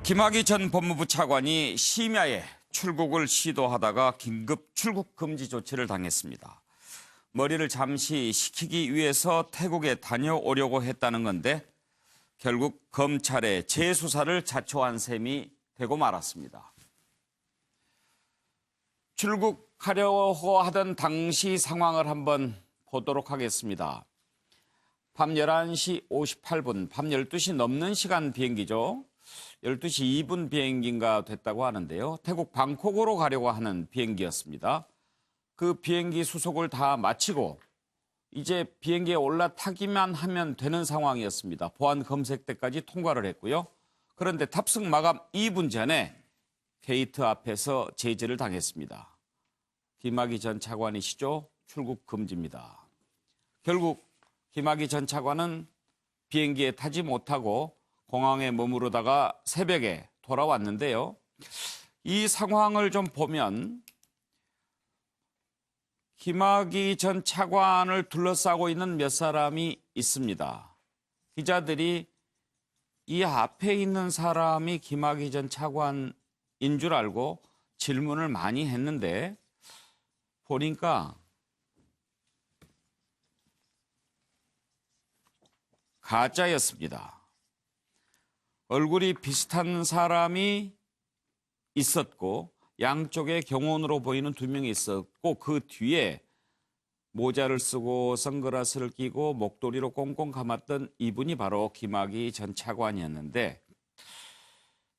김학의 전 법무부 차관이 심야에 출국을 시도하다가 긴급 출국 금지 조치를 당했습니다. 머리를 잠시 식히기 위해서 태국에 다녀오려고 했다는 건데 결국 검찰의 재수사를 자초한 셈이 되고 말았습니다. 출국하려고 하던 당시 상황을 한번 보도록 하겠습니다. 밤 11시 58분, 밤 12시 넘는 시간 비행기죠. 12시 2분 비행기인가 됐다고 하는데요. 태국 방콕으로 가려고 하는 비행기였습니다. 그 비행기 수속을 다 마치고 이제 비행기에 올라타기만 하면 되는 상황이었습니다. 보안 검색대까지 통과를 했고요. 그런데 탑승 마감 2분 전에 게이트 앞에서 제지를 당했습니다. 김학의 전 차관이시죠? 출국 금지입니다. 결국 김학의 전 차관은 비행기에 타지 못하고 공항에 머무르다가 새벽에 돌아왔는데요. 이 상황을 좀 보면 김학의 전 차관을 둘러싸고 있는 몇 사람이 있습니다. 기자들이 이 앞에 있는 사람이 김학의 전 차관인 줄 알고 질문을 많이 했는데 보니까 가짜였습니다. 얼굴이 비슷한 사람이 있었고 양쪽에 경호원으로 보이는 두 명이 있었고 그 뒤에 모자를 쓰고 선글라스를 끼고 목도리로 꽁꽁 감았던 이분이 바로 김학의 전 차관이었는데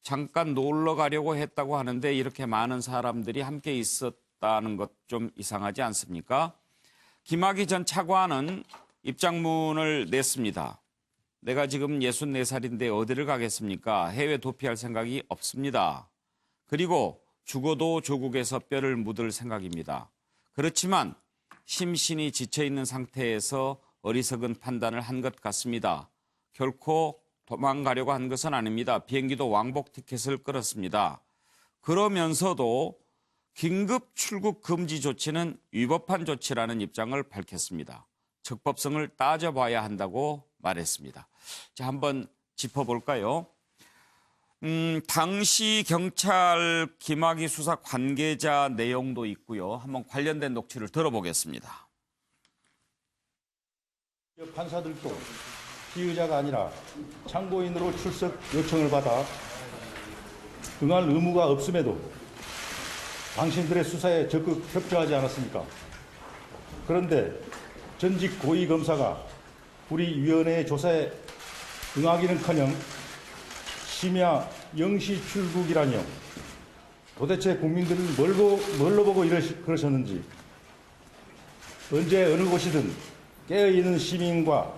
잠깐 놀러 가려고 했다고 하는데 이렇게 많은 사람들이 함께 있었다는 것 좀 이상하지 않습니까? 김학의 전 차관은 입장문을 냈습니다. 내가 지금 64살인데 어디를 가겠습니까? 해외 도피할 생각이 없습니다. 그리고 죽어도 조국에서 뼈를 묻을 생각입니다. 그렇지만 심신이 지쳐있는 상태에서 어리석은 판단을 한 것 같습니다. 결코 도망가려고 한 것은 아닙니다. 비행기도 왕복 티켓을 끌었습니다. 그러면서도 긴급 출국 금지 조치는 위법한 조치라는 입장을 밝혔습니다. 적법성을 따져봐야 한다고 말했습니다. 자, 한번 짚어볼까요? 당시 경찰 김학의 수사 관계자 내용도 있고요. 한번 관련된 녹취를 들어보겠습니다. 판사들도 피의자가 아니라 참고인으로 출석 요청을 받아 응할 의무가 없음에도 당신들의 수사에 적극 협조하지 않았습니까? 그런데 전직 고위검사가 우리 위원회의 조사에 응하기는커녕 심야 0시 출국이라니요. 도대체 국민들은 뭘로 보고 그러셨는지 언제 어느 곳이든 깨어있는 시민과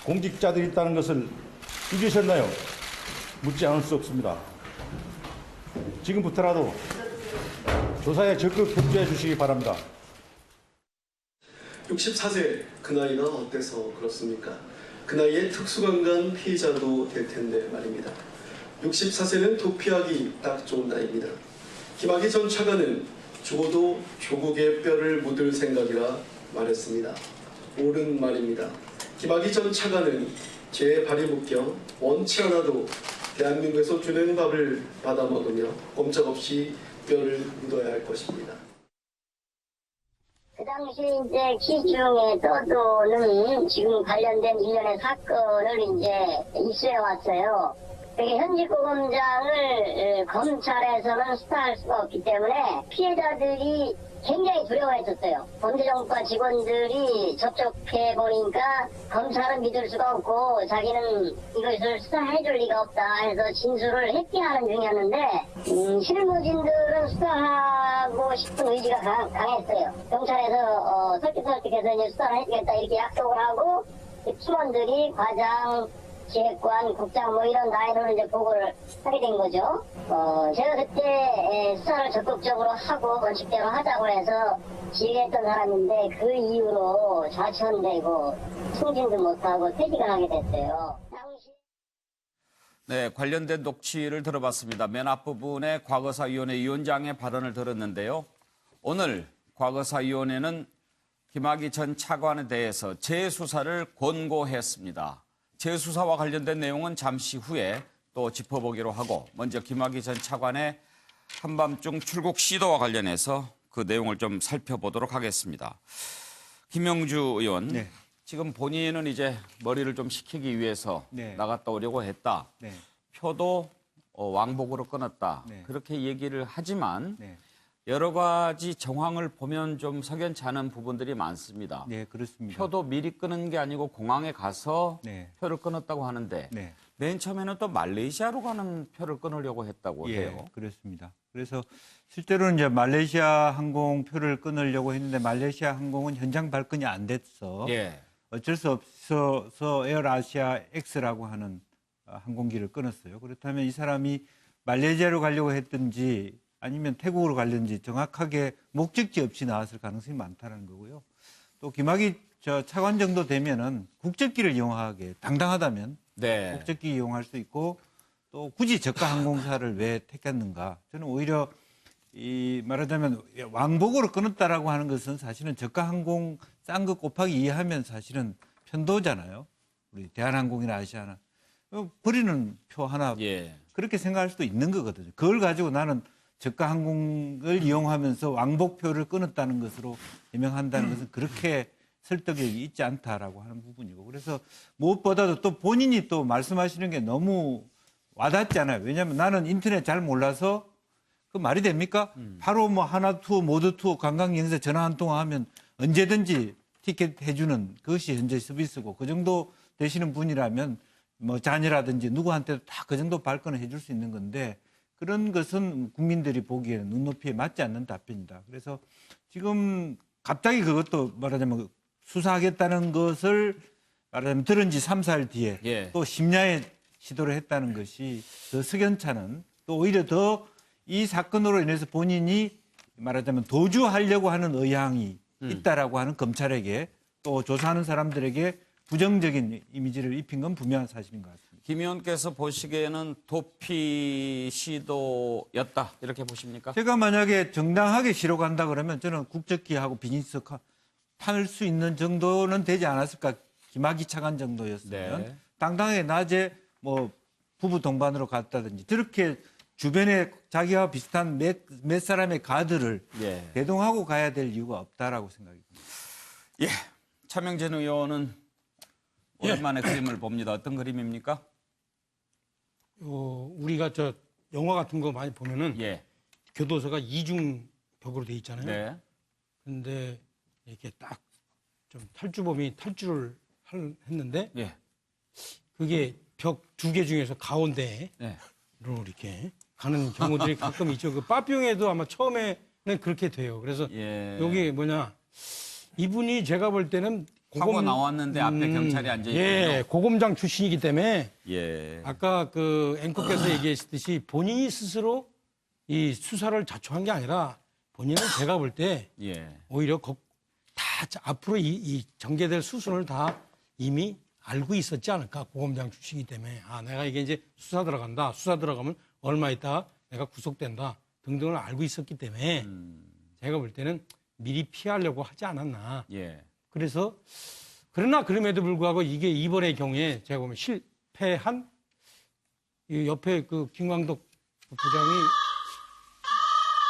공직자들이 있다는 것을 잊으셨나요? 묻지 않을 수 없습니다. 지금부터라도 조사에 적극 협조해 주시기 바랍니다. 64세 그 나이가 어때서 그렇습니까? 그 나이에 특수강간 피해자도 될 텐데 말입니다. 64세는 도피하기 딱 좋은 나이입니다. 김학의 전 차관은 죽어도 조국의 뼈를 묻을 생각이라 말했습니다. 옳은 말입니다. 김학의 전 차관은 죄에 발이 묶여 원치 않아도 대한민국에서 주는 밥을 받아먹으며 꼼짝없이 뼈를 묻어야 할 것입니다. 그 당시 이제 기중에 떠도는 지금 관련된 일련의 사건을 이제 입수해 왔어요. 현직고검장을 검찰에서는 수사할 수가 없기 때문에 피해자들이 굉장히 두려워했었어요. 범죄정과 직원들이 접촉해 보니까 검찰은 믿을 수가 없고 자기는 이것을 수사해 줄 리가 없다 해서 진술을 회피하는 중이었는데 실무진들은 수사하고 싶은 의지가 강했어요. 경찰에서 설득해서 이제 수사를 해주겠다 이렇게 약속을 하고 팀원들이 과장, 기획관, 국장 뭐 이런 라인으로 이제 보고를 하게 된 거죠. 제가 그때 수사를 적극적으로 하고 원칙대로 하자고 해서 지휘했던 사람인데 그 이후로 좌천되고 승진도 못하고 퇴직을 하게 됐어요. 네, 관련된 녹취를 들어봤습니다. 맨 앞부분에 과거사위원회 위원장의 발언을 들었는데요. 오늘 과거사위원회는 김학의 전 차관에 대해서 재수사를 권고했습니다. 재수사와 관련된 내용은 잠시 후에 또 또 짚어보기로 하고 먼저 김학의 전 차관의 한밤중 출국 시도와 관련해서 그 내용을 좀 살펴보도록 하겠습니다. 김영주 의원, 네. 지금 본인은 이제 머리를 좀 식히기 위해서 네. 나갔다 오려고 했다. 네. 표도 왕복으로 끊었다. 네. 그렇게 얘기를 하지만 네. 여러 가지 정황을 보면 좀 석연치 않은 부분들이 많습니다. 네, 그렇습니다. 표도 미리 끊은 게 아니고 공항에 가서 네. 표를 끊었다고 하는데 네. 맨 처음에는 또 말레이시아로 가는 표를 끊으려고 했다고 예, 해요. 그렇습니다. 그래서 실제로는 이제 말레이시아 항공표를 끊으려고 했는데 말레이시아 항공은 현장 발권이 안 됐어. 예. 어쩔 수 없어서 에어아시아 X라고 하는 항공기를 끊었어요. 그렇다면 이 사람이 말레이시아로 가려고 했든지 아니면 태국으로 가려는지 정확하게 목적지 없이 나왔을 가능성이 많다는 거고요. 또 김학의 차관 정도 되면은 국적기를 이용하게 당당하다면 네. 국적기 이용할 수 있고 또 굳이 저가 항공사를 왜 택했는가? 저는 오히려 이 말하자면 왕복으로 끊었다라고 하는 것은 사실은 저가 항공 싼 거 곱하기 2하면 사실은 편도잖아요. 우리 대한항공이나 아시아나 버리는 표 하나 예. 그렇게 생각할 수도 있는 거거든요. 그걸 가지고 나는 저가 항공을 이용하면서 왕복표를 끊었다는 것으로 해명한다는 것은 그렇게 설득력이 있지 않다라고 하는 부분이고 그래서 무엇보다도 또 본인이 또 말씀하시는 게 너무 와닿잖아요. 왜냐하면 나는 인터넷 잘 몰라서 그 말이 됩니까? 바로 뭐 하나 투어, 모두 투어, 관광여행사 전화 한 통화 하면 언제든지 티켓 해주는 그것이 현재 서비스고 그 정도 되시는 분이라면 뭐 자녀라든지 누구한테도 다 그 정도 발권을 해줄 수 있는 건데 그런 것은 국민들이 보기에는 눈높이에 맞지 않는 답변이다. 그래서 지금 갑자기 그것도 말하자면 수사하겠다는 것을 말하자면 들은 지 3, 4일 뒤에 예. 또 심야에 시도를 했다는 것이 더 석연찮은 또 오히려 더 이 사건으로 인해서 본인이 말하자면 도주하려고 하는 의향이 있다라고 하는 검찰에게 또 조사하는 사람들에게 부정적인 이미지를 입힌 건 분명한 사실인 것 같습니다. 김 의원께서 보시기에는 도피 시도였다 이렇게 보십니까? 제가 만약에 정당하게 시로 간다 그러면 저는 국적기하고 비즈니스 팔 수 있는 정도는 되지 않았을까. 김학의 차관 정도였으면 네. 당당하게 낮에 뭐 부부 동반으로 갔다든지 저렇게 주변에 자기와 비슷한 몇 사람의 가드를 예. 대동하고 가야 될 이유가 없다라고 생각이 듭니다. 예. 차명진 의원은 오랜만에 그림을 봅니다. 어떤 그림입니까? 우리가 저 영화 같은 거 많이 보면은 예. 교도소가 이중벽으로 돼 있잖아요. 네. 근데 이렇게 딱 좀 탈주범이 탈주를 했는데 예. 그게 벽 2개 중에서 가운데로 네. 이렇게 가는 경우들이 가끔 있죠. 그 빠뿅에도 아마 처음에는 그렇게 돼요. 그래서 예. 여기 이분이 제가 볼 때는 하고 나왔는데 앞에 경찰이 앉아 있군요. 예, 고검장 출신이기 때문에 예. 아까 그 앵커께서 얘기했듯이 본인이 스스로 이 수사를 자초한 게 아니라 본인은 제가 볼 때 예. 오히려 다 앞으로 이 전개될 수순을 다 이미 알고 있었지 않을까. 고검장 출신이기 때문에 내가 이게 이제 수사 들어간다. 수사 들어가면 얼마 있다가 내가 구속된다 등등을 알고 있었기 때문에 제가 볼 때는 미리 피하려고 하지 않았나. 예. 그래서 그러나 그럼에도 불구하고 이게 이번의 경우에 제가 보면 실패한 이 옆에 그 김광덕 부장이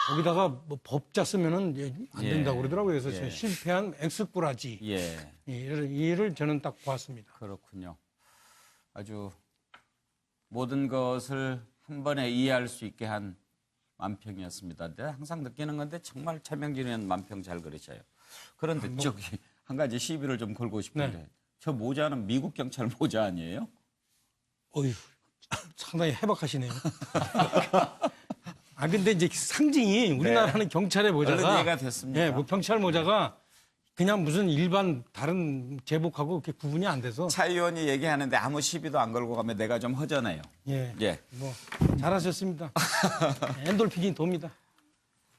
거기다가 뭐 법자 쓰면은 안 된다고 예. 그러더라고요. 그래서 예. 실패한 엑스꾸라지 예. 이를 저는 딱 보았습니다. 그렇군요. 아주 모든 것을 한 번에 이해할 수 있게 한 만평이었습니다. 내가 항상 느끼는 건데 정말 차명진 의원 만평 잘 그리셔요. 그런데 저기 한 가지 시비를 좀 걸고 싶은데 저 모자는 미국 경찰 모자 아니에요? 어휴, 상당히 해박하시네요. 근데 이제 상징이 우리나라는 경찰의 얼른 모자가 이해가 됐습니다. 예, 뭐 경찰 모자가 그냥 무슨 일반 다른 제복하고 그렇게 구분이 안 돼서 차 의원이 얘기하는데 아무 시비도 안 걸고 가면 내가 좀 허전해요. 예, 예. 뭐 잘하셨습니다. 엔돌핀이 돕니다.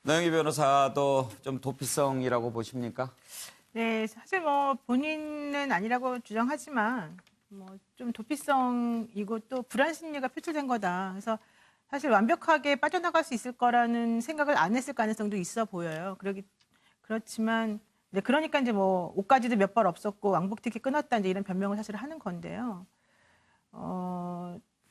노영희 변호사도 좀 도피성이라고 보십니까? 네, 사실 뭐 본인은 아니라고 주장하지만 뭐 좀 도피성이고 또 불안 심리가 표출된 거다. 그래서 사실 완벽하게 빠져나갈 수 있을 거라는 생각을 안 했을 가능성도 있어 보여요. 그렇지만 이제 그러니까 이제 뭐 옷가지도 몇 벌 없었고 왕복 티켓 끊었다 이제 이런 변명을 사실 하는 건데요.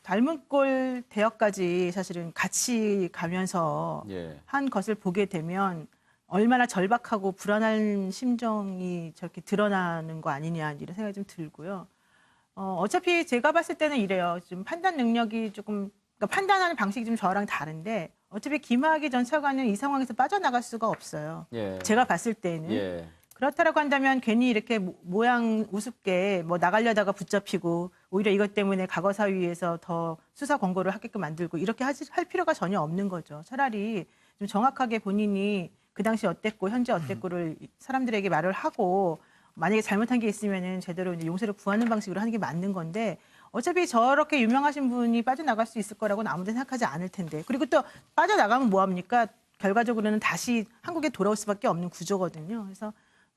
닮은 꼴 대역까지 사실은 같이 가면서 예. 한 것을 보게 되면 얼마나 절박하고 불안한 심정이 저렇게 드러나는 거 아니냐 이런 생각이 좀 들고요. 어차피 제가 봤을 때는 이래요. 좀 판단 능력이 조금 그러니까 판단하는 방식이 좀 저랑 다른데 어차피 김학의 전 차관은 이 상황에서 빠져나갈 수가 없어요. 예. 제가 봤을 때는. 예. 그렇다라고 한다면 괜히 이렇게 모양 우습게 뭐 나가려다가 붙잡히고 오히려 이것 때문에 과거사위에서 더 수사 권고를 하게끔 만들고 이렇게 할 필요가 전혀 없는 거죠. 차라리 좀 정확하게 본인이 그 당시 어땠고 현재 어땠고를 사람들에게 말을 하고 만약에 잘못한 게 있으면은 제대로 이제 용서를 구하는 방식으로 하는 게 맞는 건데 어차피 저렇게 유명하신 분이 빠져나갈 수 있을 거라고는 아무도 생각하지 않을 텐데 그리고 또 빠져나가면 뭐합니까? 결과적으로는 다시 한국에 돌아올 수밖에 없는 구조거든요. 그래서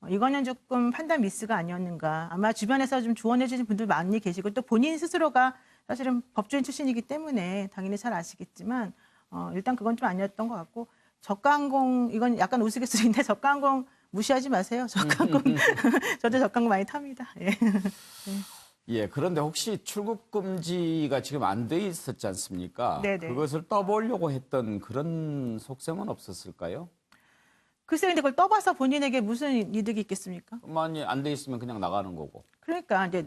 이거는 조금 판단 미스가 아니었는가. 아마 주변에서 좀 조언해 주신 분들 많이 계시고 또 본인 스스로가 사실은 법조인 출신이기 때문에 당연히 잘 아시겠지만 일단 그건 좀 아니었던 것 같고 저가항공 이건 약간 우스갯소리인데 저가항공 무시하지 마세요. 저가항공 저도 저가항공 많이 탑니다. 예. 예, 그런데 혹시 출국 금지가 지금 안 돼 있었지 않습니까? 네네. 그것을 떠보려고 했던 그런 속셈은 없었을까요? 글쎄 근데 그걸 떠봐서 본인에게 무슨 이득이 있겠습니까? 만약 안 돼 있으면 그냥 나가는 거고. 그러니까 이제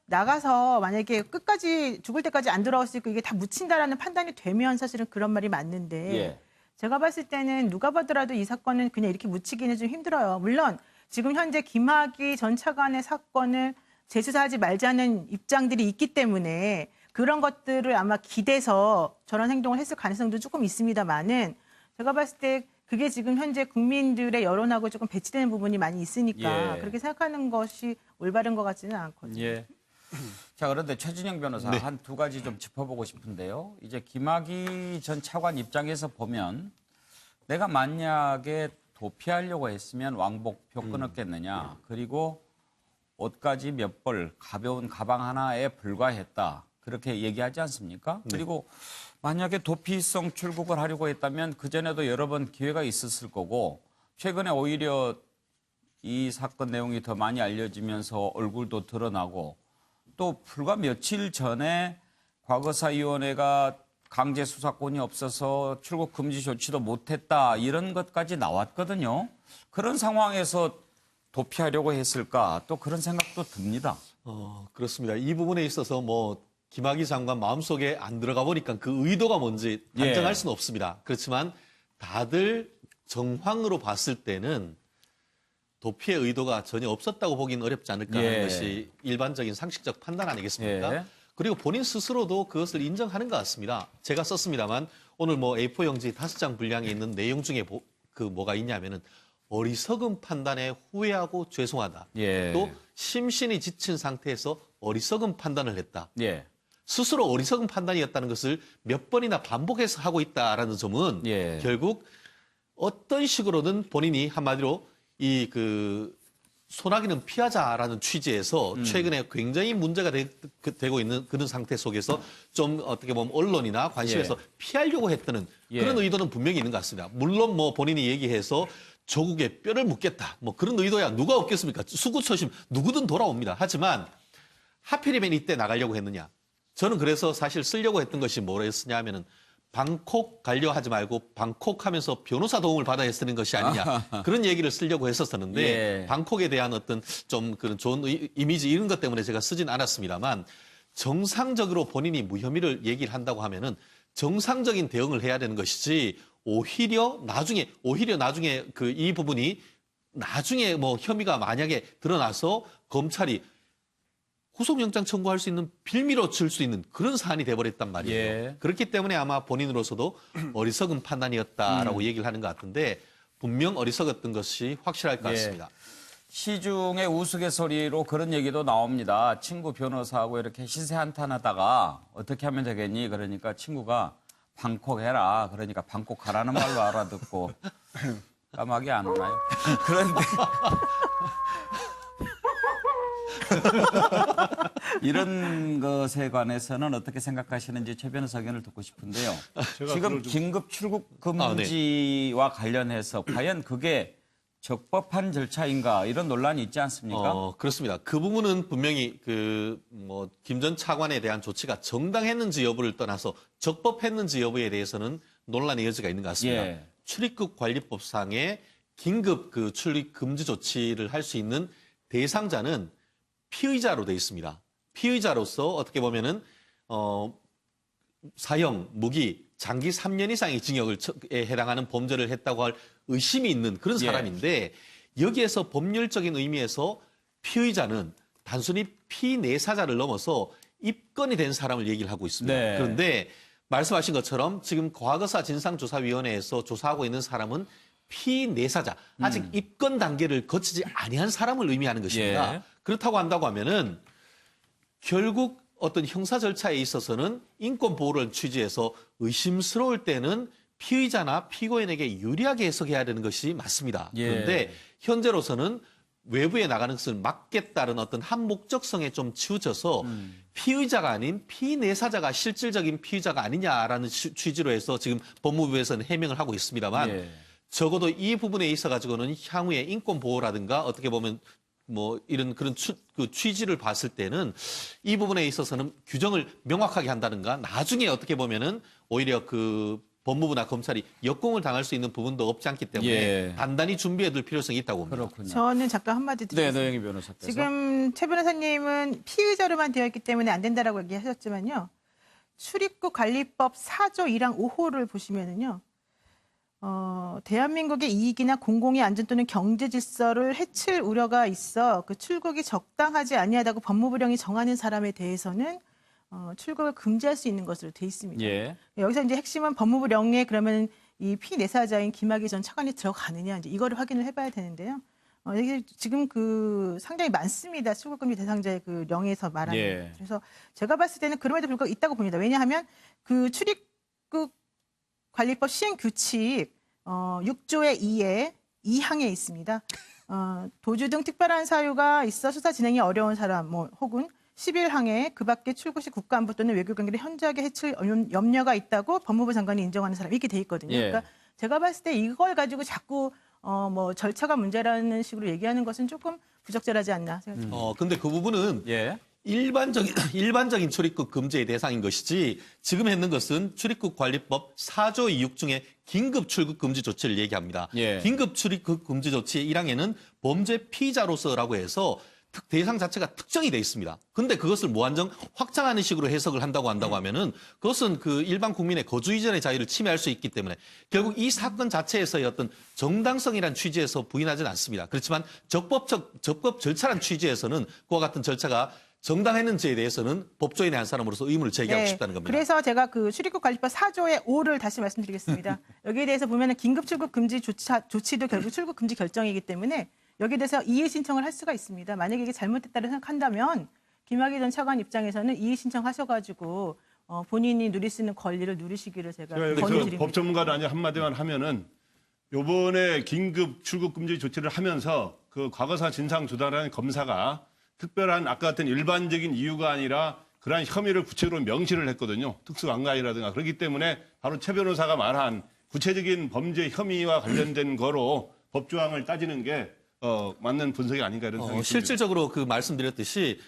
나가서 만약에 끝까지 죽을 때까지 안 돌아올 수 있고 이게 다 묻힌다라는 판단이 되면 사실은 그런 말이 맞는데 예. 제가 봤을 때는 누가 봐더라도 이 사건은 그냥 이렇게 묻히기는 좀 힘들어요. 물론 지금 현재 김학의 전 차관의 사건을 재수사하지 말자는 입장들이 있기 때문에 그런 것들을 아마 기대서 저런 행동을 했을 가능성도 조금 있습니다만은 제가 봤을 때 그게 지금 현재 국민들의 여론하고 조금 배치되는 부분이 많이 있으니까 예. 그렇게 생각하는 것이 올바른 것 같지는 않거든요. 예. 자, 그런데 최진영 변호사 네. 한 두 가지 좀 짚어보고 싶은데요. 이제 김학의 전 차관 입장에서 보면 내가 만약에 도피하려고 했으면 왕복표 끊었겠느냐. 그리고 옷까지 몇 벌, 가벼운 가방 하나에 불과했다. 그렇게 얘기하지 않습니까? 그리고 만약에 도피성 출국을 하려고 했다면 그전에도 여러 번 기회가 있었을 거고 최근에 오히려 이 사건 내용이 더 많이 알려지면서 얼굴도 드러나고 또 불과 며칠 전에 과거사위원회가 강제 수사권이 없어서 출국 금지 조치도 못했다 이런 것까지 나왔거든요. 그런 상황에서 도피하려고 했을까 또 그런 생각도 듭니다. 그렇습니다. 이 부분에 있어서 뭐 김학의 장관 마음속에 안 들어가 보니까 그 의도가 뭔지 단정할 예. 수는 없습니다. 그렇지만 다들 정황으로 봤을 때는 도피의 의도가 전혀 없었다고 보기는 어렵지 않을까 하는 예. 것이 일반적인 상식적 판단 아니겠습니까? 예. 그리고 본인 스스로도 그것을 인정하는 것 같습니다. 제가 썼습니다만 오늘 뭐 A4 용지 5장 분량에 있는 내용 중에 뭐가 있냐면은 어리석은 판단에 후회하고 죄송하다. 예. 또 심신이 지친 상태에서 어리석은 판단을 했다. 예. 스스로 어리석은 판단이었다는 것을 몇 번이나 반복해서 하고 있다라는 점은 예. 결국 어떤 식으로든 본인이 한마디로 소나기는 피하자라는 취지에서 최근에 굉장히 문제가 되고 있는 그런 상태 속에서 좀 어떻게 보면 언론이나 관심에서 피하려고 했다는 예. 그런 의도는 분명히 있는 것 같습니다. 물론 뭐 본인이 얘기해서 조국의 뼈를 묻겠다. 뭐 그런 의도야 누가 없겠습니까? 수구처심 누구든 돌아옵니다. 하지만 하필이면 이때 나가려고 했느냐. 저는 그래서 사실 쓰려고 했던 것이 뭐였으냐 하면은 방콕 가려 하지 말고 방콕 하면서 변호사 도움을 받아야 쓰는 것이 아니냐. 그런 얘기를 쓰려고 했었었는데 예. 방콕에 대한 어떤 좀 그런 좋은 이미지 이런 것 때문에 제가 쓰진 않았습니다만 정상적으로 본인이 무혐의를 얘기를 한다고 하면은 정상적인 대응을 해야 되는 것이지 오히려 나중에 그 이 부분이 나중에 뭐 혐의가 만약에 드러나서 검찰이 구속영장 청구할 수 있는 빌미로 줄 수 있는 그런 사안이 돼버렸단 말이에요. 예. 그렇기 때문에 아마 본인으로서도 어리석은 판단이었다라고 얘기를 하는 것 같은데 분명 어리석었던 것이 확실할 것 예. 같습니다. 시중의 우스갯소리로 그런 얘기도 나옵니다. 친구 변호사하고 이렇게 시세한탄하다가 어떻게 하면 되겠니? 그러니까 친구가 방콕 해라. 그러니까 방콕 가라는 말로 알아듣고 까마귀 안 오나요? 그런데 이런 것에 관해서는 어떻게 생각하시는지 최 변호사 의견을 듣고 싶은데요. 지금 긴급 출국 금지와 관련해서 과연 그게 적법한 절차인가 이런 논란이 있지 않습니까? 그렇습니다. 그 부분은 분명히 김 전 차관에 대한 조치가 정당했는지 여부를 떠나서 적법했는지 여부에 대해서는 논란의 여지가 있는 것 같습니다. 예. 출입국 관리법상의 긴급 그 출입 금지 조치를 할 수 있는 대상자는 피의자로 되어 있습니다. 피의자로서 어떻게 보면은 사형, 무기, 장기 3년 이상의 징역에 해당하는 범죄를 했다고 할 의심이 있는 그런 예. 사람인데 여기에서 법률적인 의미에서 피의자는 단순히 피내사자를 넘어서 입건이 된 사람을 얘기를 하고 있습니다. 네. 그런데 말씀하신 것처럼 지금 과거사 진상조사위원회에서 조사하고 있는 사람은 피내사자, 아직 입건 단계를 거치지 아니한 사람을 의미하는 것입니다. 예. 그렇다고 한다고 하면은 결국 어떤 형사 절차에 있어서는 인권 보호를 취지해서 의심스러울 때는 피의자나 피고인에게 유리하게 해석해야 되는 것이 맞습니다. 예. 그런데 현재로서는 외부에 나가는 것을 막겠다는 어떤 한 목적성에 좀 치우쳐서 피의자가 아닌 피내사자가 실질적인 피의자가 아니냐라는 취지로 해서 지금 법무부에서는 해명을 하고 있습니다만 예. 적어도 이 부분에 있어 가지고는 향후에 인권 보호라든가 어떻게 보면 이런 그런 그 취지를 봤을 때는 이 부분에 있어서는 규정을 명확하게 한다든가 나중에 어떻게 보면은 오히려 그 법무부나 검찰이 역공을 당할 수 있는 부분도 없지 않기 때문에 예. 단단히 준비해둘 필요성이 있다고 봅니다. 그렇군요. 저는 잠깐 한마디 네, 드리겠습니다. 노영희 변호사께서. 지금 최 변호사님은 피의자로만 되어 있기 때문에 안 된다라고 얘기하셨지만요. 출입국 관리법 4조 1항 5호를 보시면은요. 대한민국의 이익이나 공공의 안전 또는 경제 질서를 해칠 우려가 있어 그 출국이 적당하지 아니하다고 법무부령이 정하는 사람에 대해서는 출국을 금지할 수 있는 것으로 돼 있습니다. 예. 여기서 이제 핵심은 법무부령에 그러면 이 피내사자인 김학의 전 차관이 들어가느냐 이제 이거를 확인을 해봐야 되는데요. 이게 지금 그 상당히 많습니다. 출국금지 대상자의 그 령에서 말하는. 예. 그래서 제가 봤을 때는 그럼에도 불구하고 있다고 봅니다. 왜냐하면 그 출입국 관리법 시행 규칙 6조의 2에 2항에 있습니다. 도주 등 특별한 사유가 있어 수사 진행이 어려운 사람 혹은 11항에 그 밖에 출국 시 국가안보 또는 외교관계를 현저하게 해칠 염려가 있다고 법무부 장관이 인정하는 사람 이렇게 돼 있거든요. 예. 그러니까 제가 봤을 때 이걸 가지고 자꾸 절차가 문제라는 식으로 얘기하는 것은 조금 부적절하지 않나 생각합니다. 근데 그 부분은 예. 일반적인 출입국 금지의 대상인 것이지 지금 했는 것은 출입국 관리법 4조 2육 중에 긴급 출국 금지 조치를 얘기합니다. 예. 긴급 출입국 금지 조치 1항에는 범죄 피의자로서라고 해서 대상 자체가 특정이 돼 있습니다. 근데 그것을 무한정 확장하는 식으로 해석을 한다고 하면은 그것은 그 일반 국민의 거주 이전의 자유를 침해할 수 있기 때문에 결국 이 사건 자체에서의 어떤 정당성이란 취지에서 부인하지는 않습니다. 그렇지만 적법 절차란 취지에서는 그와 같은 절차가 정당했는지에 대해서는 법조인의 한 사람으로서 의문을 제기하고 싶다는 겁니다. 그래서 제가 그 출입국 관리법 4조의 5를 다시 말씀드리겠습니다. 여기에 대해서 보면은 긴급 출국 금지 조치도 결국 출국 금지 결정이기 때문에 여기에 대해서 이의 신청을 할 수가 있습니다. 만약에 이게 잘못됐다고 생각한다면 김학의 전 차관 입장에서는 이의 신청하셔가지고 본인이 누릴 수 있는 권리를 누리시기를 제가 제가 여기서 권유드립니다. 법 전문가도 아니 한마디만 하면은 요번에 긴급 출국 금지 조치를 하면서 그 과거사 진상조사라는 검사가 특별한 아까 같은 일반적인 이유가 아니라 그러한 혐의를 구체적으로 명시를 했거든요. 특수강간이라든가. 그렇기 때문에 바로 최 변호사가 말한 구체적인 범죄 혐의와 관련된 거로 법조항을 따지는 게 맞는 분석이 아닌가 이런 생각이 듭니다. 실질적으로 그 말씀드렸듯이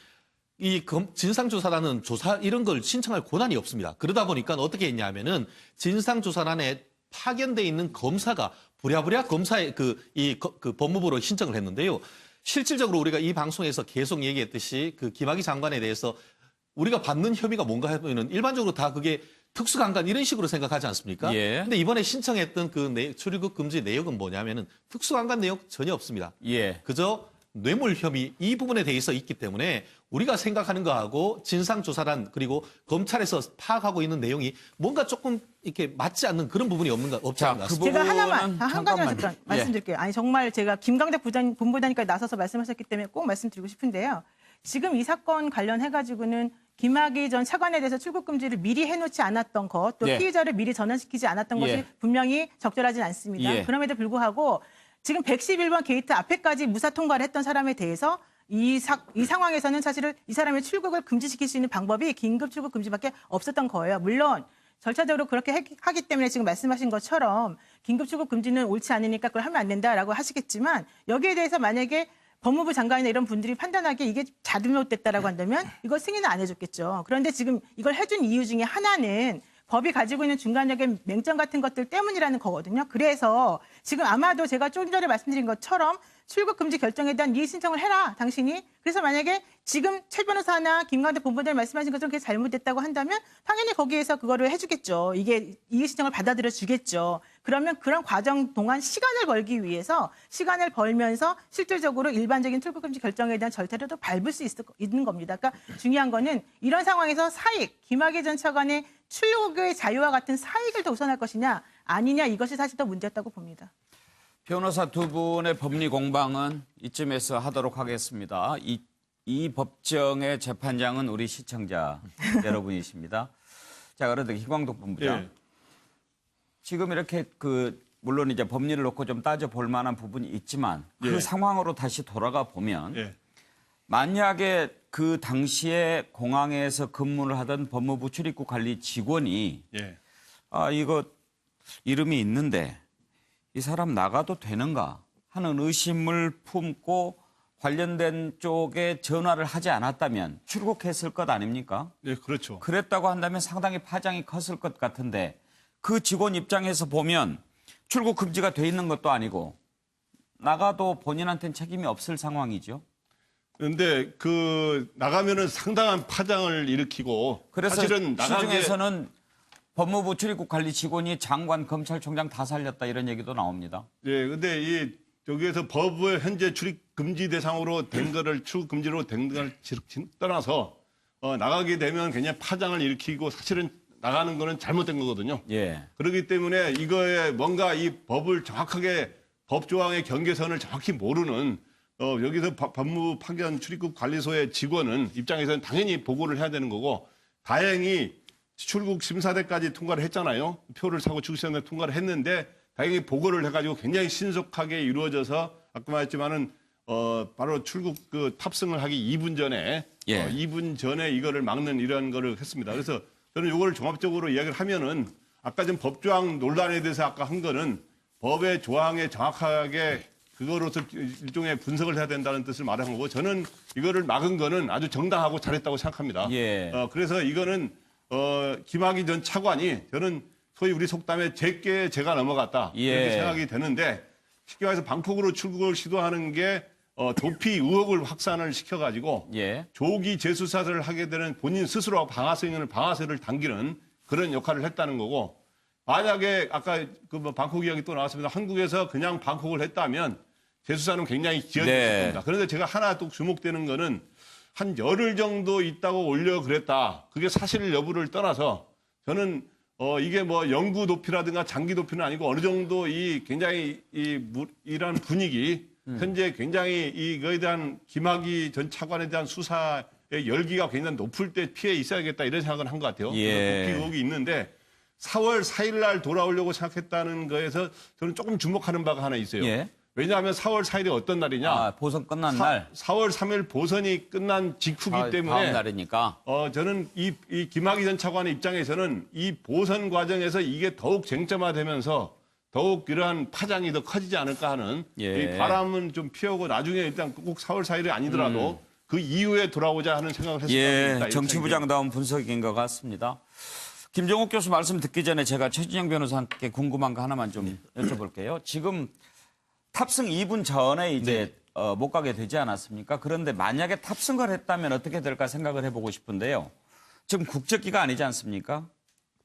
이 진상조사단은 조사 이런 걸 신청할 권한이 없습니다. 그러다 보니까 어떻게 했냐면은 진상조사단에 파견돼 있는 검사가 부랴부랴 검사의 그 법무부로 신청을 했는데요. 실질적으로 우리가 이 방송에서 계속 얘기했듯이 그 김학의 장관에 대해서 우리가 받는 혐의가 뭔가 하면은 일반적으로 다 그게 특수강간 이런 식으로 생각하지 않습니까? 예. 근데 이번에 신청했던 그 출입국 금지 내역은 뭐냐면은 특수강간 내역 전혀 없습니다. 예. 그저 뇌물 혐의 이 부분에 대해서 있기 때문에 우리가 생각하는 거하고 진상조사단 그리고 검찰에서 파악하고 있는 내용이 뭔가 조금 이렇게 맞지 않는 그런 부분이 없지 않은 것 같습니다. 제가 하나만 부분은 한 가지만 잠깐만요. 잠깐 말씀드릴게요. 아니 정말 제가 김강대 본부장님까지 나서서 말씀하셨기 때문에 꼭 말씀드리고 싶은데요. 지금 이 사건 관련해가지고는 김학의 전 차관에 대해서 출국 금지를 미리 해놓지 않았던 것, 또 예. 피의자를 미리 전환시키지 않았던 것이 예. 분명히 적절하진 않습니다. 예. 그럼에도 불구하고 지금 111번 게이트 앞에까지 무사 통과를 했던 사람에 대해서 이 상황에서는 사실은 이 사람의 출국을 금지시킬 수 있는 방법이 긴급 출국 금지밖에 없었던 거예요. 물론 절차적으로 그렇게 하기 때문에 지금 말씀하신 것처럼 긴급 출국 금지는 옳지 않으니까 그걸 하면 안 된다라고 하시겠지만 여기에 대해서 만약에 법무부 장관이나 이런 분들이 판단하기에 이게 잘못됐다라고 한다면 이거 승인은 안 해줬겠죠. 그런데 지금 이걸 해준 이유 중에 하나는 법이 가지고 있는 중간적인 맹점 같은 것들 때문이라는 거거든요. 그래서 지금 아마도 제가 좀 전에 말씀드린 것처럼 출국 금지 결정에 대한 이의 신청을 해라, 당신이. 그래서 만약에 지금 최 변호사나 김광대 본부장님 말씀하신 것처럼 그게 잘못됐다고 한다면 당연히 거기에서 그거를 해주겠죠. 이게 이의 신청을 받아들여 주겠죠. 그러면 그런 과정 동안 시간을 벌기 위해서 시간을 벌면서 실질적으로 일반적인 출국 금지 결정에 대한 절차를 또 밟을 수 있는 겁니다. 그러니까 중요한 거는 이런 상황에서 사익, 김학의 전 차관의 출국의 자유와 같은 사익을 더 우선할 것이냐 아니냐 이것이 사실 더 문제였다고 봅니다. 변호사 두 분의 법리 공방은 이쯤에서 하도록 하겠습니다. 이 법정의 재판장은 우리 시청자 여러분이십니다. 자, 그런데 희광덕 본부장. 예. 지금 이렇게 물론 이제 법리를 놓고 좀 따져볼 만한 부분이 있지만 그 예. 상황으로 다시 돌아가 보면 예. 만약에 그 당시에 공항에서 근무를 하던 법무부 출입국 관리 직원이 예. 이거 이름이 있는데 이 사람 나가도 되는가 하는 의심을 품고 관련된 쪽에 전화를 하지 않았다면 출국했을 것 아닙니까? 예, 그렇죠. 그랬다고 한다면 상당히 파장이 컸을 것 같은데 그 직원 입장에서 보면 출국 금지가 돼 있는 것도 아니고 나가도 본인한테는 책임이 없을 상황이죠. 그런데 나가면은 상당한 파장을 일으키고 그래서 사실은 시중에서는 법무부 출입국 관리 직원이 장관, 검찰총장 다 살렸다 이런 얘기도 나옵니다. 예, 근데 여기에서 법의 현재 출입 금지 대상으로 된 거를 출국 금지로 된 걸 떠나서 나가게 되면 굉장히 파장을 일으키고 사실은 나가는 거는 잘못된 거거든요. 예. 그렇기 때문에 이거에 뭔가 이 법을 정확하게 법 조항의 경계선을 정확히 모르는 여기서 법무부 파견 출입국 관리소의 직원은 입장에서는 당연히 보고를 해야 되는 거고 다행히 출국 심사대까지 통과를 했잖아요. 표를 사고 출국심사대 통과를 했는데 다행히 보고를 해가지고 굉장히 신속하게 이루어져서 아까 말했지만은 바로 출국 탑승을 하기 2분 전에 예. 2분 전에 이거를 막는 이런 거를 했습니다. 그래서 저는 이거를 종합적으로 이야기를 하면은 아까 좀 법조항 논란에 대해서 아까 한 거는 법의 조항에 정확하게 그거로서 일종의 분석을 해야 된다는 뜻을 말한 거고 저는 이거를 막은 거는 아주 정당하고 잘했다고 생각합니다. 예. 그래서 이거는 김학의 전 차관이 저는 소위 우리 속담에 제게 제가 넘어갔다 이렇게 예. 생각이 되는데 쉽게 말해서 방콕으로 출국을 시도하는 게 도피 의혹을 확산을 시켜가지고 예. 조기 재수사를 하게 되는 본인 스스로 방아쇠를 당기는 그런 역할을 했다는 거고 만약에 아까 방콕 이야기 또 나왔습니다. 한국에서 그냥 방콕을 했다면 재수사는 굉장히 기여했을 네. 겁니다. 그런데 제가 하나 또 주목되는 거는 한 열흘 정도 있다고 올려 그랬다. 그게 사실 여부를 떠나서 저는 이게 뭐 영구 도피라든가 장기 도피는 아니고 어느 정도 굉장히 이런 분위기 현재 굉장히 이거에 대한 김학의 전 차관에 대한 수사의 열기가 굉장히 높을 때 피해 있어야겠다 이런 생각을 한 것 같아요. 예. 도피 의혹이 있는데 4월 4일 날 돌아오려고 생각했다는 거에서 저는 조금 주목하는 바가 하나 있어요. 예. 왜냐하면 4월 4일이 어떤 날이냐? 보선 끝난 날. 4월 3일 보선이 끝난 직후기 때문에 다음 날이니까. 저는 이 김학의 전 차관의 입장에서는 이 보선 과정에서 이게 더욱 쟁점화되면서 더욱 이러한 파장이 더 커지지 않을까 하는 예. 이 바람은 좀 피우고 나중에 일단 꼭 4월 4일이 아니더라도 그 이후에 돌아오자 하는 생각을 했습니다. 예, 정치부장다운 분석인 것 같습니다. 김정욱 교수 말씀 듣기 전에 제가 최진영 변호사께 궁금한 거 하나만 좀 여쭤볼게요. 지금 탑승 2분 전에 이제 못 가게 되지 않았습니까? 그런데 만약에 탑승을 했다면 어떻게 될까 생각을 해보고 싶은데요. 지금 국적기가 아니지 않습니까?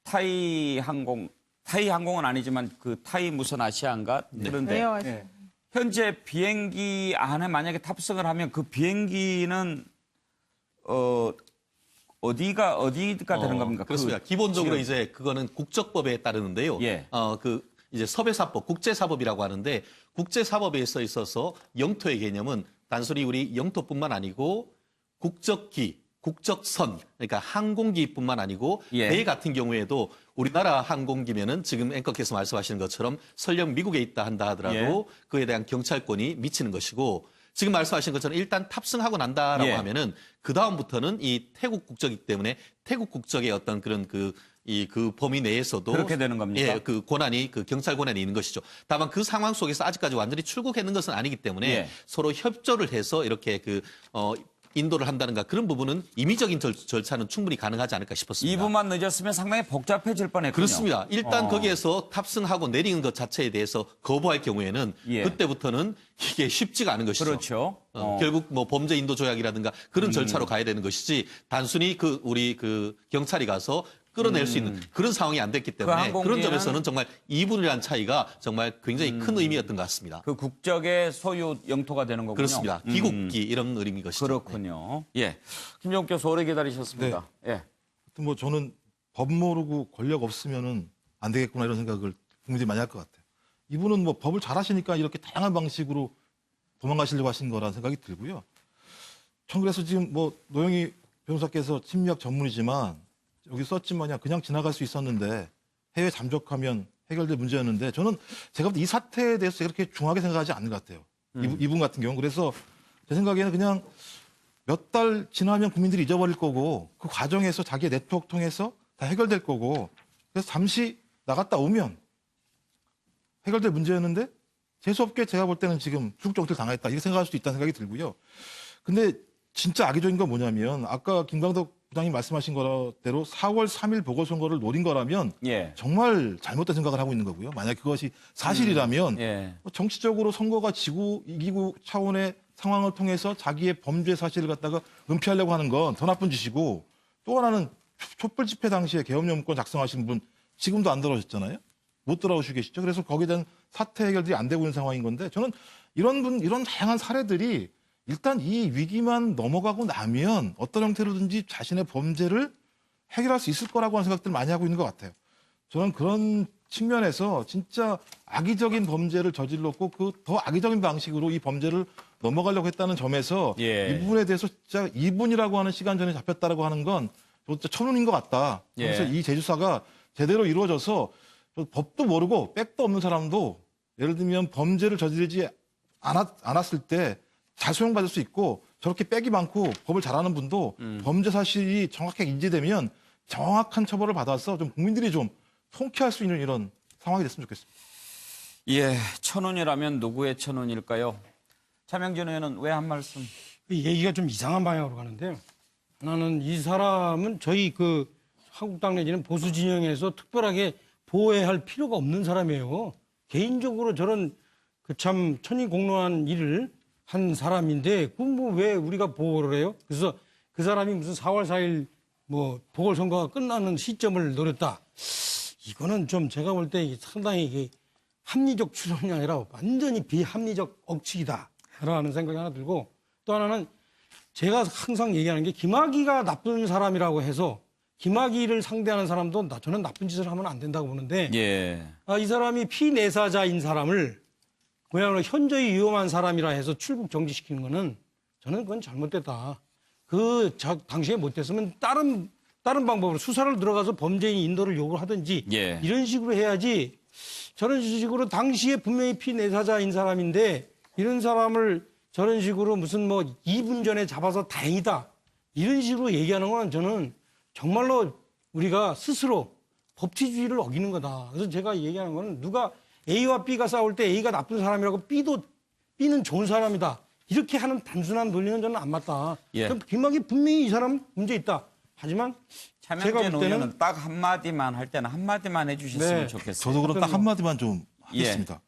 타이 항공은 아니지만 타이 무슨 아시아인가? 그런데 네. 현재 비행기 안에 만약에 탑승을 하면 그 비행기는 어디가 되는 겁니까? 그렇습니다. 기본적으로 이제 그거는 국적법에 따르는데요. 예. 이제 서배사법, 국제사법이라고 하는데 국제사법에 있어서 영토의 개념은 단순히 우리 영토뿐만 아니고 국적기, 국적선, 그러니까 항공기뿐만 아니고 예. 배 같은 경우에도 우리나라 항공기면은 지금 앵커께서 말씀하시는 것처럼 설령 미국에 있다 한다 하더라도 예. 그에 대한 경찰권이 미치는 것이고 지금 말씀하신 것처럼 일단 탑승하고 난다라고 예. 하면은 그 다음부터는 이 태국 국적이기 때문에 태국 국적의 어떤 그런 그 범위 내에서도 그렇게 되는 겁니까? 예, 그 권한이 그 경찰 권한이 있는 것이죠. 다만 그 상황 속에서 아직까지 완전히 출국했는 것은 아니기 때문에 예. 서로 협조를 해서 이렇게 인도를 한다는가 그런 부분은 임의적인 절차는 충분히 가능하지 않을까 싶었습니다. 2분만 늦었으면 상당히 복잡해질 뻔했군요. 그렇습니다. 일단 거기에서 탑승하고 내리는 것 자체에 대해서 거부할 경우에는 예. 그때부터는 이게 쉽지가 않은 것이죠. 그렇죠. 결국 뭐 범죄 인도 조약이라든가 그런 절차로 가야 되는 것이지 단순히 우리 경찰이 가서 끌어낼 수 있는 그런 상황이 안 됐기 때문에 항공기에는 그런 점에서는 정말 2분이라는 차이가 정말 굉장히 큰 의미였던 것 같습니다. 그 국적의 소유 영토가 되는 거군요. 그렇습니다. 귀국기 이런 의미 것이죠. 그렇군요. 예. 김종욱 교수 오래 기다리셨습니다. 예. 하여튼 뭐 저는 법 모르고 권력 없으면은 안 되겠구나 이런 생각을 국민들이 많이 할 것 같아요. 이분은 뭐 법을 잘 하시니까 이렇게 다양한 방식으로 도망가시려고 하신 거라는 생각이 들고요. 전 그래서 지금 뭐 노영희 변호사께서 심리학 전문이지만 여기 썼지만 그냥 지나갈 수 있었는데 해외 잠적하면 해결될 문제였는데 저는 제가 볼 때 이 사태에 대해서 제가 그렇게 중하게 생각하지 않는 것 같아요. 이분 같은 경우. 그래서 제 생각에는 그냥 몇 달 지나면 국민들이 잊어버릴 거고 그 과정에서 자기의 네트워크 통해서 다 해결될 거고 그래서 잠시 나갔다 오면 해결될 문제였는데 재수없게 제가 볼 때는 지금 출국 정지를 당했다 이렇게 생각할 수도 있다는 생각이 들고요. 근데 진짜 악의적인 건 뭐냐면 아까 김광덕 부장님 말씀하신 거대로 4월 3일 보궐선거를 노린 거라면 예. 정말 잘못된 생각을 하고 있는 거고요. 만약 그것이 사실이라면 예. 정치적으로 선거가 지고 이기고 차원의 상황을 통해서 자기의 범죄 사실을 갖다가 은폐하려고 하는 건 더 나쁜 짓이고 또 하나는 촛불 집회 당시에 계엄령권 작성하신 분 지금도 안 돌아오셨잖아요. 못 돌아오시고 계시죠. 그래서 거기에 대한 사태 해결들이 안 되고 있는 상황인 건데 저는 이런 다양한 사례들이 일단 이 위기만 넘어가고 나면 어떤 형태로든지 자신의 범죄를 해결할 수 있을 거라고 하는 생각들을 많이 하고 있는 것 같아요. 저는 그런 측면에서 진짜 악의적인 범죄를 저질렀고 그 더 악의적인 방식으로 이 범죄를 넘어가려고 했다는 점에서 예. 이 부분에 대해서 진짜 2분이라고 하는 시간 전에 잡혔다라고 하는 건 진짜 천운인 것 같다. 그래서 예. 이 재수사가 제대로 이루어져서 법도 모르고 백도 없는 사람도 예를 들면 범죄를 저지르지 않았을 때 잘 소용받을 수 있고 저렇게 백이 많고 법을 잘하는 분도 범죄 사실이 정확하게 인지되면 정확한 처벌을 받아서 좀 국민들이 좀 통쾌할 수 있는 이런 상황이 됐으면 좋겠습니다. 예. 천운이라면 누구의 천운일까요? 차명진 의원은 왜 한 말씀? 얘기가 좀 이상한 방향으로 가는데요. 나는 이 사람은 저희 한국당 내지는 보수 진영에서 특별하게 보호해야 할 필요가 없는 사람이에요. 개인적으로 저런 참 천인공노한 일을 한 사람인데 왜 우리가 보호를 해요? 그래서 그 사람이 무슨 4월 4일 보궐선거가 끝나는 시점을 노렸다. 이거는 좀 제가 볼 때 상당히 이게 합리적 추론이 아니라 완전히 비합리적 억측이다라는 생각이 하나 들고 또 하나는 제가 항상 얘기하는 게 김학의가 나쁜 사람이라고 해서 김학의를 상대하는 사람도 저는 나쁜 짓을 하면 안 된다고 보는데 예. 이 사람이 피내사자인 사람을 그야말로 현저히 위험한 사람이라 해서 출국 정지시키는 거는 저는 그건 잘못됐다. 당시에 못됐으면 다른 방법으로 수사를 들어가서 범죄인 인도를 요구하든지 예. 이런 식으로 해야지 저런 식으로 당시에 분명히 피내사자인 사람인데 이런 사람을 저런 식으로 무슨 2분 전에 잡아서 다행이다. 이런 식으로 얘기하는 건 저는 정말로 우리가 스스로 법치주의를 어기는 거다. 그래서 제가 얘기하는 거는 누가 A와 B가 싸울 때 A가 나쁜 사람이라고 B는 좋은 사람이다. 이렇게 하는 단순한 논리는 저는 안 맞다. 예. 김학의 분명히 이 사람 문제 있다. 하지만 제가 차명진 볼 때는 의원은 딱 한마디만 할 때는 한마디만 해주셨으면 네. 좋겠어요. 저도 그럼 딱 한마디만 좀 하겠습니다.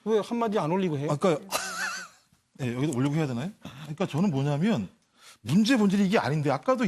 왜 한마디 안 올리고 해요? 아까 여기다 올리고 해야 되나요? 그러니까 저는 뭐냐면 문제 본질이 이게 아닌데 아까도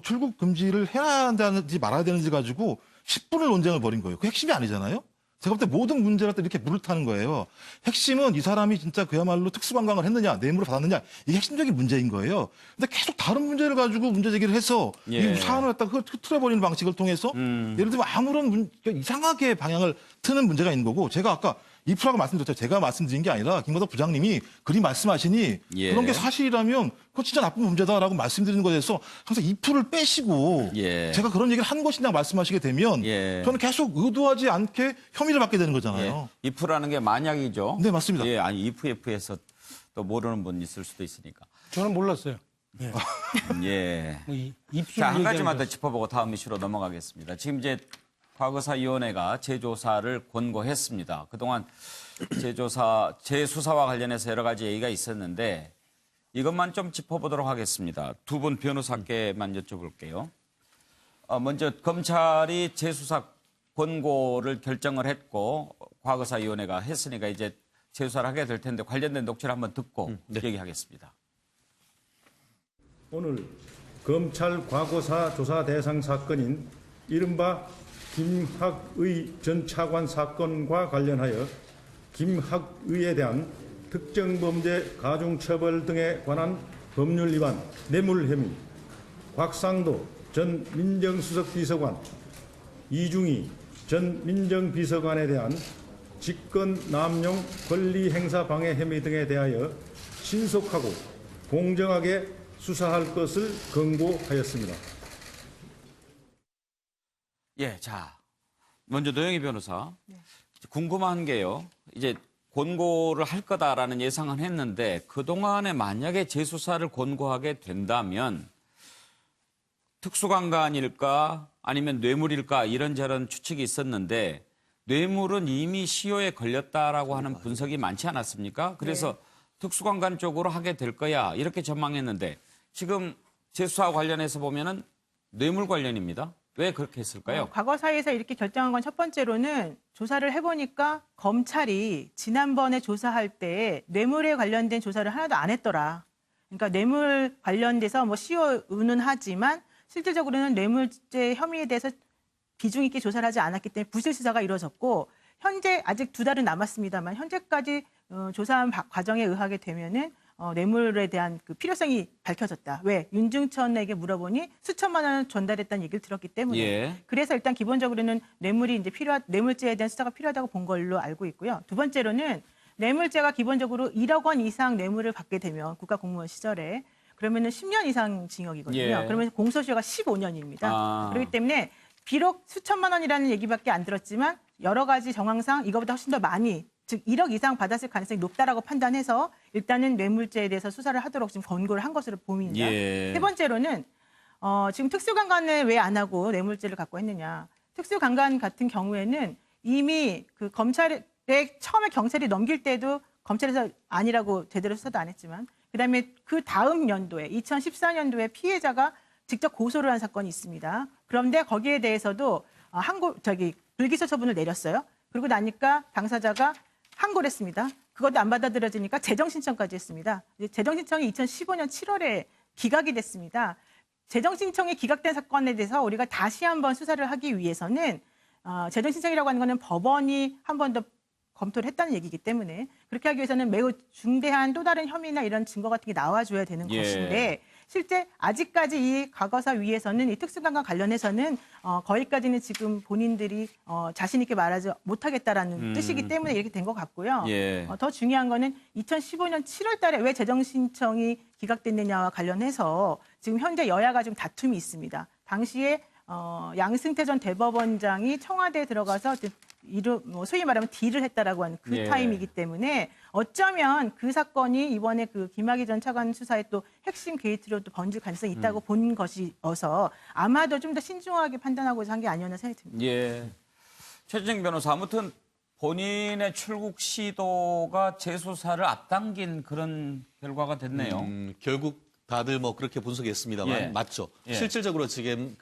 출국 금지를 해야 한다는지 말아야 되는지 가지고 10분을 논쟁을 벌인 거예요. 그 핵심이 아니잖아요. 제가 볼 때 모든 문제를 또 이렇게 물을 타는 거예요. 핵심은 이 사람이 진짜 그야말로 특수관광을 했느냐, 뇌물을 받았느냐 이게 핵심적인 문제인 거예요. 근데 계속 다른 문제를 가지고 문제 제기를 해서 예. 이 사안을 갖다가 흐트려버리는 방식을 통해서 예를 들면 아무런 이상하게 방향을 트는 문제가 있는 거고 제가 아까 2%라고 말씀드렸죠. 제가 말씀드린 게 아니라 김광덕 부장님이 그리 말씀하시니 예. 그런 게 사실이라면 그거 진짜 나쁜 문제다라고 말씀드리는 거에 대해서 항상 2%를 빼시고 예. 제가 그런 얘기를 한 것이냐 말씀하시게 되면 예. 저는 계속 의도하지 않게 혐의를 받게 되는 거잖아요. if라는 게 만약이죠. 네, 맞습니다. 예, 아니 if에서 또 모르는 분 있을 수도 있으니까. 저는 몰랐어요. 예. 예. 입수 자, 한 가지만 더 짚어보고 다음 이슈로 넘어가겠습니다. 지금 이제 과거사위원회가 재조사를 권고했습니다. 그동안 재수사와 관련해서 여러 가지 얘기가 있었는데 이것만 좀 짚어보도록 하겠습니다. 두 분 변호사께만 여쭤볼게요. 먼저 검찰이 재수사 권고를 결정을 했고 과거사위원회가 했으니까 이제 재수사를 하게 될 텐데 관련된 녹취를 한번 듣고 얘기하겠습니다. 오늘 검찰 과거사 조사 대상 사건인 이른바 김학의 전 차관 사건과 관련하여 김학의에 대한 특정범죄 가중처벌 등에 관한 법률 위반 뇌물 혐의, 곽상도 전 민정수석 비서관, 이중희 전 민정비서관에 대한 직권 남용 권리 행사 방해 혐의 등에 대하여 신속하고 공정하게 수사할 것을 권고하였습니다. 예, 자, 먼저 노영희 변호사. 궁금한 게요. 이제 권고를 할 거다라는 예상은 했는데 그동안에 만약에 재수사를 권고하게 된다면 특수강간일까 아니면 뇌물일까 이런저런 추측이 있었는데 뇌물은 이미 시효에 걸렸다라고 하는 분석이 많지 않았습니까? 그래서 특수강간 쪽으로 하게 될 거야 이렇게 전망했는데 지금 재수사와 관련해서 보면은 뇌물 관련입니다. 왜 그렇게 했을까요? 과거사에서 이렇게 결정한 건 첫 번째로는 조사를 해보니까 검찰이 지난번에 조사할 때 뇌물에 관련된 조사를 하나도 안 했더라. 그러니까 뇌물 관련돼서 뭐 시효는 하지만 실질적으로는 뇌물죄 혐의에 대해서 비중 있게 조사를 하지 않았기 때문에 부실 수사가 이루어졌고 현재 아직 2달은 남았습니다만 현재까지 조사한 과정에 의하게 되면은 뇌물에 대한 그 필요성이 밝혀졌다. 왜? 윤중천에게 물어보니 수천만 원을 전달했다는 얘기를 들었기 때문에. 예. 그래서 일단 기본적으로는 뇌물이 이제 뇌물죄에 대한 수사가 필요하다고 본 걸로 알고 있고요. 두 번째로는 뇌물죄가 기본적으로 1억 원 이상 뇌물을 받게 되면 국가공무원 시절에 그러면은 10년 이상 징역이거든요. 예. 그러면 공소시효가 15년입니다. 아. 그렇기 때문에 비록 수천만 원이라는 얘기밖에 안 들었지만 여러 가지 정황상 이거보다 훨씬 더 많이 즉 1억 이상 받았을 가능성이 높다라고 판단해서 일단은 뇌물죄에 대해서 수사를 하도록 지금 권고를 한 것으로 보입니다. 예. 세 번째로는 지금 특수강간을 왜 안 하고 뇌물죄를 갖고 했느냐. 특수강간 같은 경우에는 이미 그 검찰에 처음에 경찰이 넘길 때도 검찰에서 아니라고 제대로 수사도 안 했지만 그다음에 그 다음 연도에 2014년도에 피해자가 직접 고소를 한 사건이 있습니다. 그런데 거기에 대해서도 불기소 처분을 내렸어요. 그러고 나니까 당사자가 항고를 했습니다. 그것도 안 받아들여지니까 재정신청까지 했습니다. 재정신청이 2015년 7월에 기각이 됐습니다. 재정신청이 기각된 사건에 대해서 우리가 다시 한번 수사를 하기 위해서는 재정신청이라고 하는 것은 법원이 한 번 더 검토를 했다는 얘기이기 때문에 그렇게 하기 위해서는 매우 중대한 또 다른 혐의나 이런 증거 같은 게 나와줘야 되는 예. 것인데 실제 아직까지 이 과거사 위에서는 이 특수강간 관련해서는 거기까지는 지금 본인들이 자신 있게 말하지 못하겠다라는 뜻이기 때문에 이렇게 된 것 같고요. 예. 더 중요한 거는 2015년 7월 달에 왜 재정신청이 기각됐느냐와 관련해서 지금 현재 여야가 좀 다툼이 있습니다. 당시에 양승태 전 대법원장이 청와대에 들어가서 소위 말하면 딜을 했다라고 하는 그 예. 타임이기 때문에 어쩌면 그 사건이 이번에 그 김학의 전 차관 수사의 또 핵심 게이트로 또 번질 가능성이 있다고 본 것이어서 아마도 좀 더 신중하게 판단하고자 한 게 아니었나 생각이 듭니다. 예. 최진영 변호사, 아무튼 본인의 출국 시도가 재수사를 앞당긴 그런 결과가 됐네요. 결국 다들 뭐 그렇게 분석했습니다만 예. 맞죠. 예. 실질적으로 지금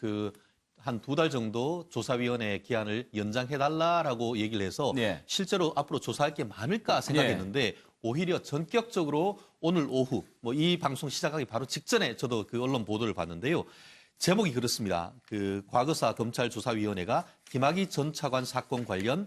한 2달 정도 조사위원회 기한을 연장해달라라고 얘기를 해서 예. 실제로 앞으로 조사할 게 많을까 생각했는데 오히려 전격적으로 오늘 오후 이 방송 시작하기 바로 직전에 저도 그 언론 보도를 봤는데요. 제목이 그렇습니다. 과거사 검찰조사위원회가 김학의 전 차관 사건 관련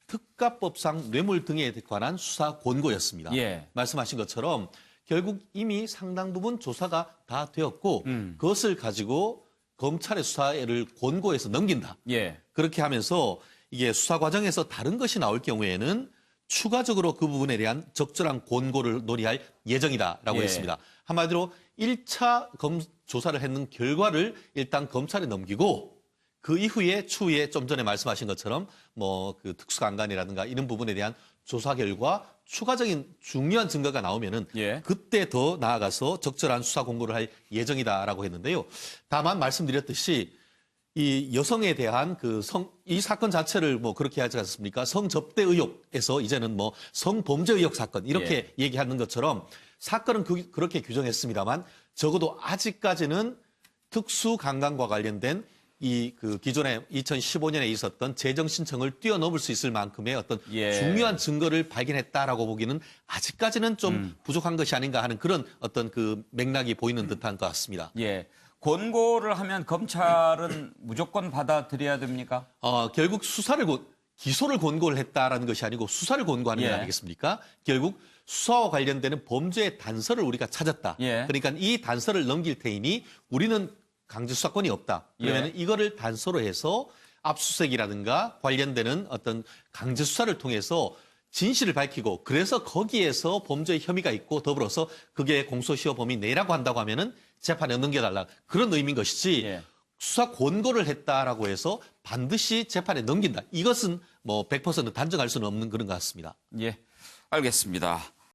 특가법상 뇌물 등에 관한 수사 권고였습니다. 예. 말씀하신 것처럼 결국 이미 상당 부분 조사가 다 되었고 그것을 가지고 검찰의 수사를 권고해서 넘긴다. 예. 그렇게 하면서 이게 수사 과정에서 다른 것이 나올 경우에는 추가적으로 그 부분에 대한 적절한 권고를 논의할 예정이다라고 예. 했습니다. 한마디로 1차 조사를 했는 결과를 일단 검찰에 넘기고 그 이후에 추후에 좀 전에 말씀하신 것처럼 뭐 그 특수강간이라든가 이런 부분에 대한 조사 결과 추가적인 중요한 증거가 나오면은 예. 그때 더 나아가서 적절한 수사 공고를 할 예정이다라고 했는데요. 다만 말씀드렸듯이 이 여성에 대한 이 사건 자체를 뭐 그렇게 하지 않습니까? 성접대 의혹에서 이제는 뭐 성범죄 의혹 사건 이렇게 얘기하는 것처럼 사건은 그렇게 규정했습니다만 적어도 아직까지는 특수강간과 관련된 기존에 2015년에 있었던 재정 신청을 뛰어넘을 수 있을 만큼의 어떤 중요한 증거를 발견했다라고 보기는 아직까지는 좀 부족한 것이 아닌가 하는 그런 어떤 그 맥락이 보이는 듯한 것 같습니다. 예. 권고를 하면 검찰은 무조건 받아들여야 됩니까? 결국 기소를 권고를 했다라는 것이 아니고 수사를 권고하는 것 아니겠습니까? 결국 수사와 관련되는 범죄의 단서를 우리가 찾았다. 그러니까 이 단서를 넘길 테이니 우리는 강제 수사권이 없다. 그러면 이거를 단서로 해서 압수수색이라든가 관련되는 어떤 강제 수사를 통해서 진실을 밝히고 그래서 거기에서 범죄의 혐의가 있고 더불어서 그게 공소시효 범위 내라고 한다고 하면은 재판에 넘겨달라. 그런 의미인 것이지 수사 권고를 했다라고 해서 반드시 재판에 넘긴다. 이것은 뭐 100% 단정할 수는 없는 그런 것 같습니다. 예. 알겠습니다.